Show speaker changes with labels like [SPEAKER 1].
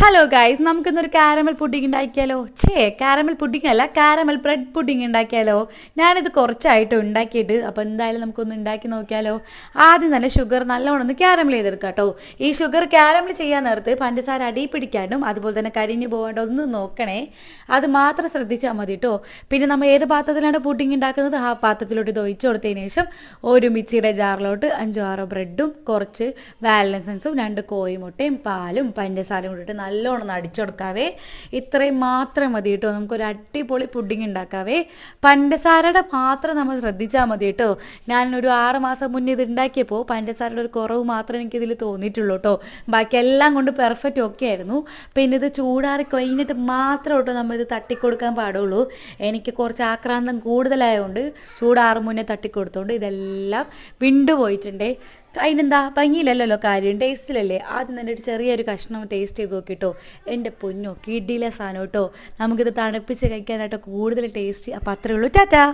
[SPEAKER 1] Hello guys, നമുക്കിന്നൊരു caramel pudding ഉണ്ടാക്കിയാലോ? Caramel pudding അല്ല, കാരമൽ ബ്രെഡ് പുഡിംഗ് ഉണ്ടാക്കിയാലോ? ഞാനിത് കുറച്ചായിട്ട് ഉണ്ടാക്കിയിട്ട്, അപ്പോൾ എന്തായാലും നമുക്കൊന്ന് ഉണ്ടാക്കി നോക്കിയാലോ? ആദ്യം തന്നെ ഷുഗർ നല്ലോണം ഒന്ന് കാരമൽ ചെയ്തെടുക്കാം കേട്ടോ. ഈ ഷുഗർ കാരമൽ ചെയ്യാൻ നേരത്ത് പഞ്ചസാര അടി പിടിക്കാനും അതുപോലെ തന്നെ കരിഞ്ഞു പോകാണ്ട് ഒന്ന് നോക്കണേ. അത് മാത്രം ശ്രദ്ധിച്ചാൽ മതി കേട്ടോ. പിന്നെ നമ്മൾ ഏത് പാത്രത്തിലാണ് പുഡിംഗ് ഉണ്ടാക്കുന്നത് ആ പാത്രത്തിലോട്ട് ഇത് ഒഴിച്ചു കൊടുത്തതിന് ശേഷം ഒരു മിക്സിയുടെ ജാറിലോട്ട് 5-6 ബ്രെഡും കുറച്ച് വാനില എസൻസും 2 കോഴിമുട്ടയും പാലും പഞ്ചസാരയും ഇട്ടിട്ട് നല്ലോണം അടിച്ചെടുക്കാവേ. ഇത്രയും മാത്രം മതി കേട്ടോ, നമുക്കൊരു അടിപൊളി പുഡിംഗ് ഉണ്ടാക്കാവേ. പഞ്ചസാരയുടെ മാത്രം നമ്മൾ ശ്രദ്ധിച്ചാൽ മതി കേട്ടോ. ഞാനൊരു 6 മാസം മുന്നേ ഇത് ഉണ്ടാക്കിയപ്പോൾ പഞ്ചസാരയുടെ ഒരു കുറവ് മാത്രമേ എനിക്കിതിൽ തോന്നിയിട്ടുള്ളൂ കേട്ടോ. ബാക്കി എല്ലാം കൊണ്ട് പെർഫെക്റ്റ് ഓക്കെ ആയിരുന്നു. പിന്നെ ഇത് ചൂടാറി കഴിഞ്ഞിട്ട് മാത്രം കേട്ടോ നമ്മൾ ഇത് തട്ടിക്കൊടുക്കാൻ പാടുള്ളൂ. എനിക്ക് കുറച്ച് ആക്രാന്തം കൂടുതലായതുകൊണ്ട് ചൂടാറും മുന്നേ തട്ടിക്കൊടുത്തോണ്ട് ഇതെല്ലാം വിണ്ടുപോയിട്ടുണ്ടേ. അതിനെന്താ, ഭംഗിയിലല്ലോ കാര്യം, ടേസ്റ്റിലല്ലേ. ആദ്യം തന്നെ ഒരു ചെറിയൊരു കഷ്ണം ടേസ്റ്റ് ചെയ്ത് നോക്കിട്ടോ. എൻ്റെ പൊന്നോ, കിടില സാധനം കേട്ടോ. നമുക്കിത് തണുപ്പിച്ച് കഴിക്കാനായിട്ട് കൂടുതൽ ടേസ്റ്റ്. അപ്പോൾ അത്രയേ ഉള്ളൂ. ടാറ്റാ.